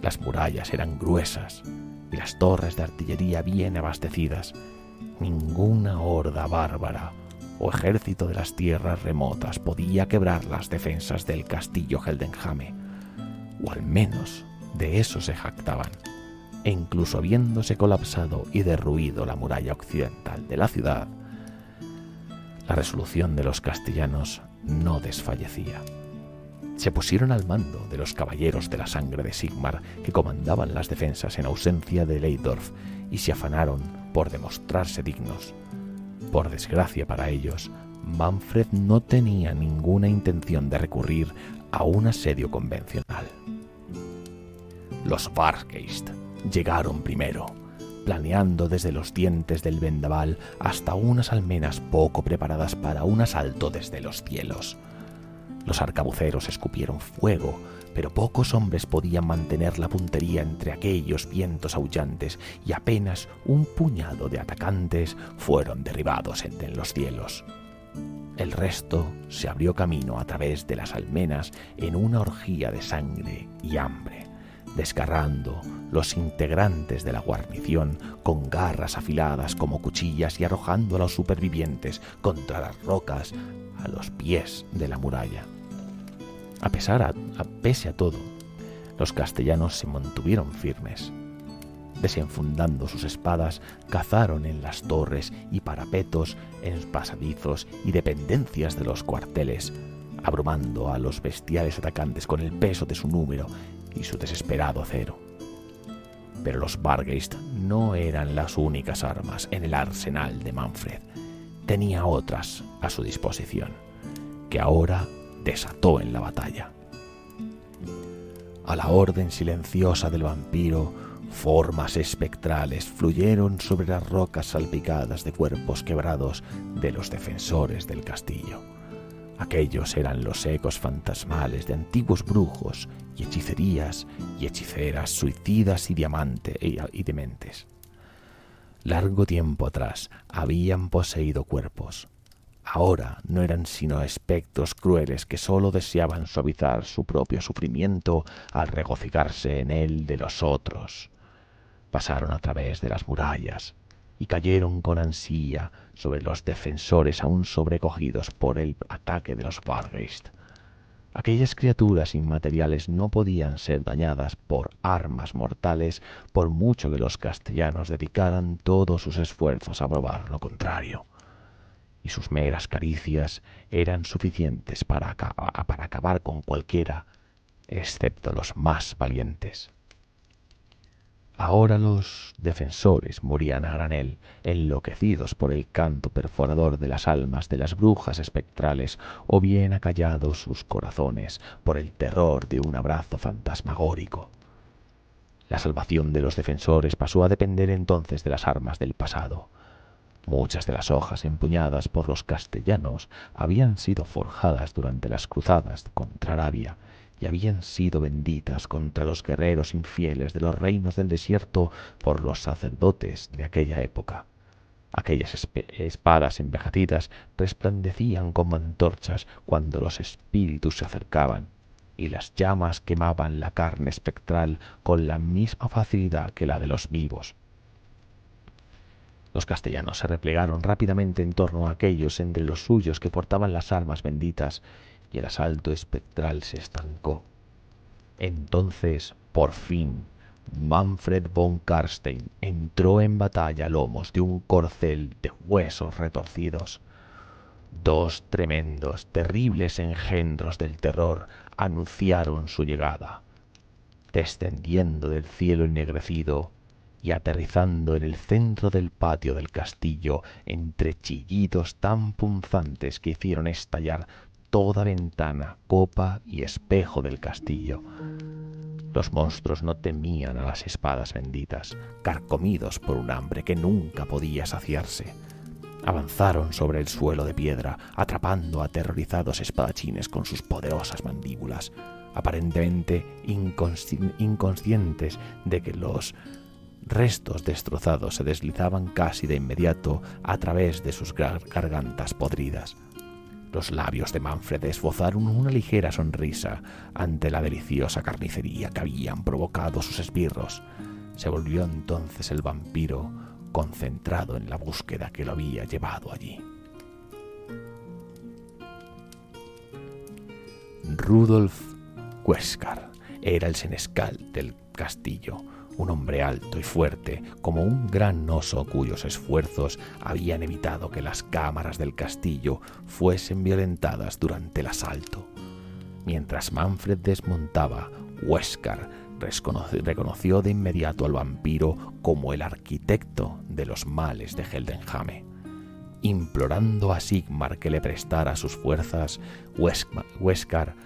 Speaker 1: Las murallas eran gruesas y las torres de artillería bien abastecidas. Ninguna horda bárbara o ejército de las tierras remotas podía quebrar las defensas del castillo Heldenhame, o al menos de eso se jactaban. E incluso habiéndose colapsado y derruido la muralla occidental de la ciudad, la resolución de los castellanos no desfallecía. Se pusieron al mando de los caballeros de la sangre de Sigmar que comandaban las defensas en ausencia de Leitdorf y se afanaron por demostrarse dignos. Por desgracia para ellos, Manfred no tenía ninguna intención de recurrir a un asedio convencional. Los Vargeist llegaron primero, planeando desde los dientes del vendaval hasta unas almenas poco preparadas para un asalto desde los cielos. Los arcabuceros escupieron fuego, pero pocos hombres podían mantener la puntería entre aquellos vientos aullantes y apenas un puñado de atacantes fueron derribados en los cielos. El resto se abrió camino a través de las almenas en una orgía de sangre y hambre, desgarrando los integrantes de la guarnición con garras afiladas como cuchillas y arrojando a los supervivientes contra las rocas a los pies de la muralla. Pese a todo, los castellanos se mantuvieron firmes. Desenfundando sus espadas, cazaron en las torres y parapetos, en los pasadizos y dependencias de los cuarteles, abrumando a los bestiales atacantes con el peso de su número y su desesperado acero. Pero los Vargeist no eran las únicas armas en el arsenal de Manfred. Tenía otras a su disposición, que ahora desató en la batalla. A la orden silenciosa del vampiro, formas espectrales fluyeron sobre las rocas salpicadas de cuerpos quebrados de los defensores del castillo. Aquellos eran los ecos fantasmales de antiguos brujos y hechicerías y hechiceras suicidas y dementes. Largo tiempo atrás habían poseído cuerpos. Ahora no eran sino espectros crueles que sólo deseaban suavizar su propio sufrimiento al regocijarse en el de los otros. Pasaron a través de las murallas y cayeron con ansia sobre los defensores aún sobrecogidos por el ataque de los Vargeist. Aquellas criaturas inmateriales no podían ser dañadas por armas mortales por mucho que los castellanos dedicaran todos sus esfuerzos a probar lo contrario. Y sus meras caricias eran suficientes para acabar con cualquiera, excepto los más valientes. Ahora los defensores morían a granel, enloquecidos por el canto perforador de las almas de las brujas espectrales, o bien acallados sus corazones por el terror de un abrazo fantasmagórico. La salvación de los defensores pasó a depender entonces de las armas del pasado. Muchas de las hojas empuñadas por los castellanos habían sido forjadas durante las cruzadas contra Arabia y habían sido benditas contra los guerreros infieles de los reinos del desierto por los sacerdotes de aquella época. Aquellas espadas envejecidas resplandecían como antorchas cuando los espíritus se acercaban, y las llamas quemaban la carne espectral con la misma facilidad que la de los vivos. Los castellanos se replegaron rápidamente en torno a aquellos entre los suyos que portaban las armas benditas, y el asalto espectral se estancó. Entonces, por fin, Manfred von Karstein entró en batalla a lomos de un corcel de huesos retorcidos. Dos tremendos, terribles engendros del terror anunciaron su llegada, descendiendo del cielo ennegrecido y aterrizando en el centro del patio del castillo entre chillidos tan punzantes que hicieron estallar toda ventana, copa y espejo del castillo. Los monstruos no temían a las espadas benditas, carcomidos por un hambre que nunca podía saciarse. Avanzaron sobre el suelo de piedra, atrapando a aterrorizados espadachines con sus poderosas mandíbulas, aparentemente inconscientes de que los restos destrozados se deslizaban casi de inmediato a través de sus gargantas podridas. Los labios de Manfred esbozaron una ligera sonrisa ante la deliciosa carnicería que habían provocado sus esbirros. Se volvió entonces el vampiro, concentrado en la búsqueda que lo había llevado allí. Rudolf Huescar era el senescal del castillo, un hombre alto y fuerte, como un gran oso cuyos esfuerzos habían evitado que las cámaras del castillo fuesen violentadas durante el asalto. Mientras Manfred desmontaba, Huescar reconoció de inmediato al vampiro como el arquitecto de los males de Heldenhame. Implorando a Sigmar que le prestara sus fuerzas, Huescar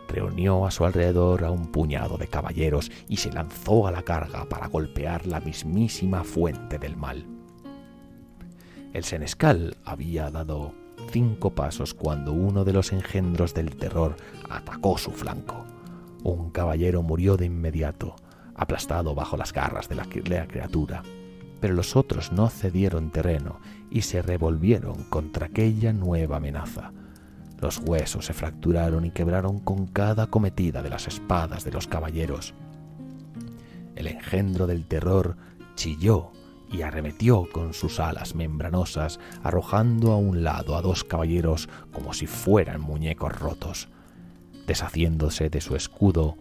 Speaker 1: reunió a su alrededor a un puñado de caballeros y se lanzó a la carga para golpear la mismísima fuente del mal. El senescal había dado 5 pasos cuando uno de los engendros del terror atacó su flanco. Un caballero murió de inmediato, aplastado bajo las garras de la criatura, pero los otros no cedieron terreno y se revolvieron contra aquella nueva amenaza. Los huesos se fracturaron y quebraron con cada acometida de las espadas de los caballeros. El engendro del terror chilló y arremetió con sus alas membranosas, arrojando a un lado a 2 caballeros como si fueran muñecos rotos. Deshaciéndose de su escudo,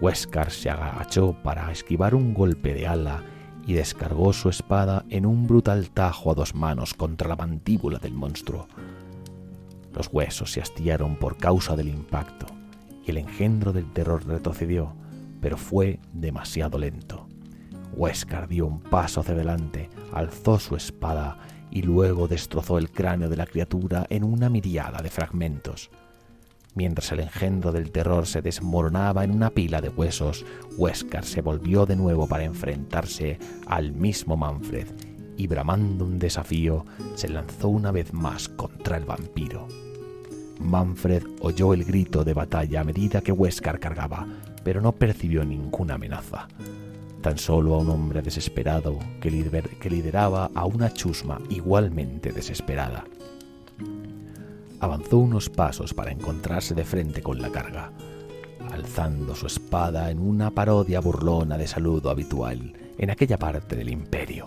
Speaker 1: Huescar se agachó para esquivar un golpe de ala y descargó su espada en un brutal tajo a 2 manos contra la mandíbula del monstruo. Los huesos se hastiaron por causa del impacto y el engendro del terror retrocedió, pero fue demasiado lento. Huescar dio un paso hacia adelante, alzó su espada y luego destrozó el cráneo de la criatura en una miríada de fragmentos. Mientras el engendro del terror se desmoronaba en una pila de huesos, Huescar se volvió de nuevo para enfrentarse al mismo Manfred y, bramando un desafío, se lanzó una vez más contra el vampiro. Manfred oyó el grito de batalla a medida que Huescar cargaba, pero no percibió ninguna amenaza. Tan solo a un hombre desesperado que lideraba a una chusma igualmente desesperada. Avanzó unos pasos para encontrarse de frente con la carga, alzando su espada en una parodia burlona de saludo habitual en aquella parte del imperio.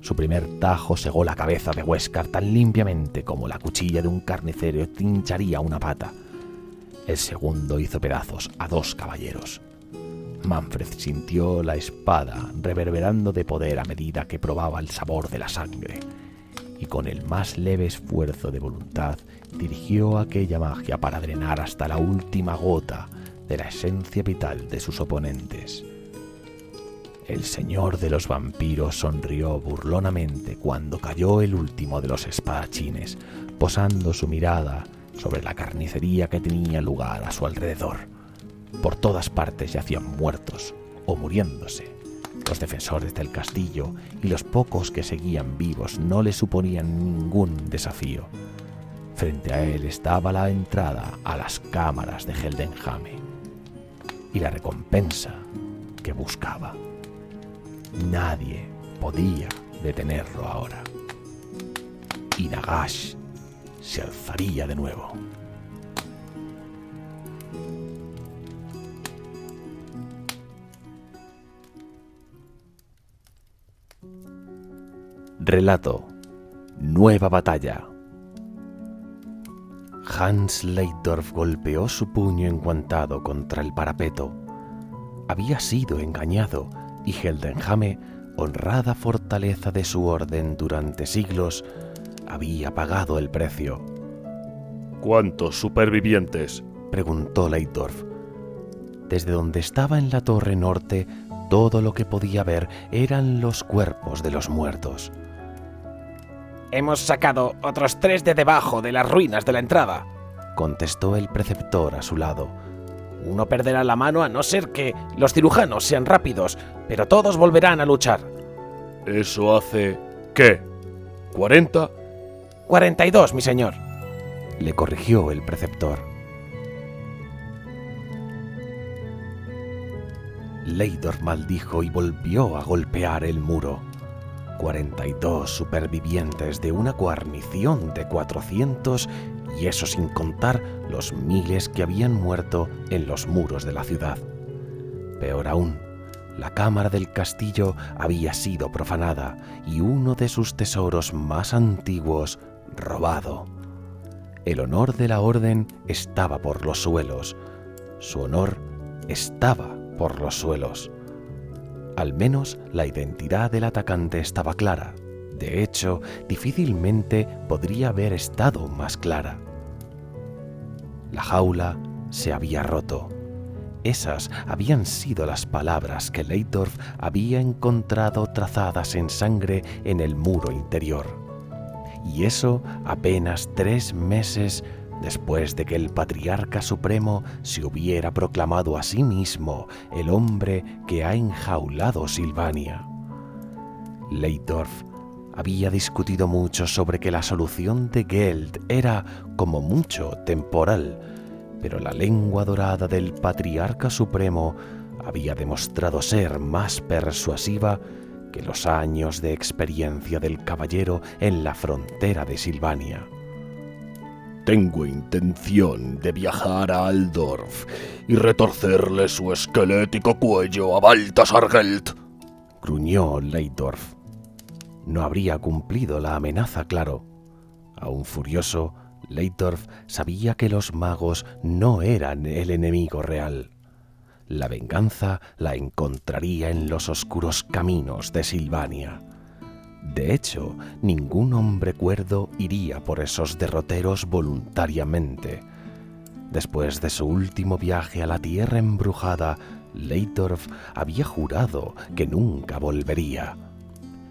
Speaker 1: Su primer tajo segó la cabeza de Huéscar tan limpiamente como la cuchilla de un carnicero trincharía una pata. El segundo hizo pedazos a 2 caballeros. Manfred sintió la espada reverberando de poder a medida que probaba el sabor de la sangre, y con el más leve esfuerzo de voluntad dirigió aquella magia para drenar hasta la última gota de la esencia vital de sus oponentes. El señor de los vampiros sonrió burlonamente cuando cayó el último de los espadachines, posando su mirada sobre la carnicería que tenía lugar a su alrededor. Por todas partes yacían muertos o muriéndose. Los defensores del castillo y los pocos que seguían vivos no le suponían ningún desafío. Frente a él estaba la entrada a las cámaras de Heldenhame y la recompensa que buscaba. Nadie podía detenerlo ahora. Y Nagash se alzaría de nuevo. Relato: Nueva batalla. Hans Leitdorf golpeó su puño enguantado contra el parapeto. Había sido engañado y Heldenhame, honrada fortaleza de su orden durante siglos, había pagado el precio.
Speaker 2: ¿Cuántos supervivientes?,
Speaker 1: preguntó Leitdorf. Desde donde estaba en la torre norte, todo lo que podía ver eran los cuerpos de los muertos.
Speaker 3: Hemos sacado otros 3 de debajo de las ruinas de la entrada,
Speaker 1: contestó el preceptor a su lado.
Speaker 3: Uno perderá la mano a no ser que los cirujanos sean rápidos, pero todos volverán a luchar.
Speaker 2: ¿Eso hace qué? ¿40?
Speaker 3: 42, mi señor,
Speaker 1: le corrigió el preceptor. Leitdorf maldijo y volvió a golpear el muro. 42 supervivientes de una guarnición de 400, y eso sin contar los miles que habían muerto en los muros de la ciudad. Peor aún, la cámara del castillo había sido profanada y uno de sus tesoros más antiguos robado. El honor de la orden estaba por los suelos. Su honor estaba por los suelos. Al menos la identidad del atacante estaba clara. De hecho, difícilmente podría haber estado más clara. La jaula se había roto. Esas habían sido las palabras que Leitdorf había encontrado trazadas en sangre en el muro interior. Y eso apenas 3 meses después de que el Patriarca Supremo se hubiera proclamado a sí mismo el hombre que ha enjaulado Silvania. Leitdorf había discutido mucho sobre que la solución de Geld era, como mucho, temporal, pero la lengua dorada del Patriarca Supremo había demostrado ser más persuasiva que los años de experiencia del caballero en la frontera de Silvania.
Speaker 2: Tengo intención de viajar a Altdorf y retorcerle su esquelético cuello a Baltasar Geld,
Speaker 1: gruñó Leitdorf. No habría cumplido la amenaza, claro. Aún furioso, Leitdorf sabía que los magos no eran el enemigo real. La venganza la encontraría en los oscuros caminos de Silvania. De hecho, ningún hombre cuerdo iría por esos derroteros voluntariamente. Después de su último viaje a la tierra embrujada, Leitdorf había jurado que nunca volvería.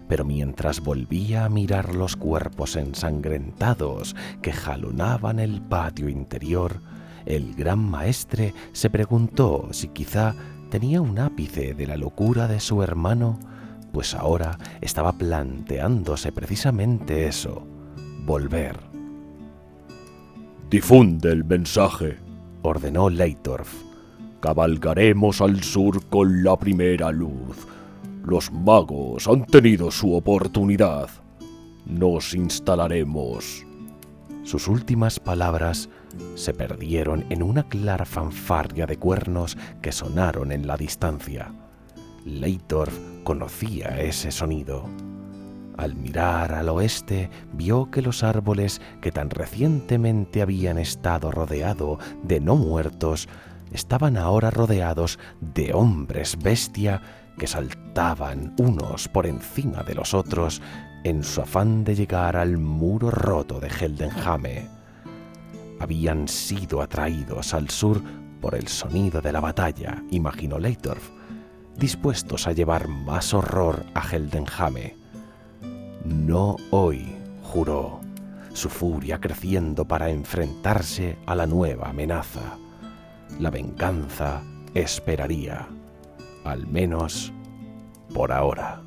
Speaker 1: Pero mientras volvía a mirar los cuerpos ensangrentados que jalonaban el patio interior, el gran maestre se preguntó si quizá tenía un ápice de la locura de su hermano, pues ahora estaba planteándose precisamente eso, volver.
Speaker 2: «Difunde el mensaje»,
Speaker 1: ordenó Leitdorf.
Speaker 2: «Cabalgaremos al sur con la primera luz. Los magos han tenido su oportunidad. Nos instalaremos».
Speaker 1: Sus últimas palabras se perdieron en una clara fanfarria de cuernos que sonaron en la distancia. Leitdorf conocía ese sonido. Al mirar al oeste, vio que los árboles que tan recientemente habían estado rodeados de no muertos, estaban ahora rodeados de hombres bestia que saltaban unos por encima de los otros en su afán de llegar al muro roto de Heldenhame. Habían sido atraídos al sur por el sonido de la batalla, imaginó Leitdorf, dispuestos a llevar más horror a Heldenhame. No hoy, juró, su furia creciendo para enfrentarse a la nueva amenaza. La venganza esperaría, al menos por ahora.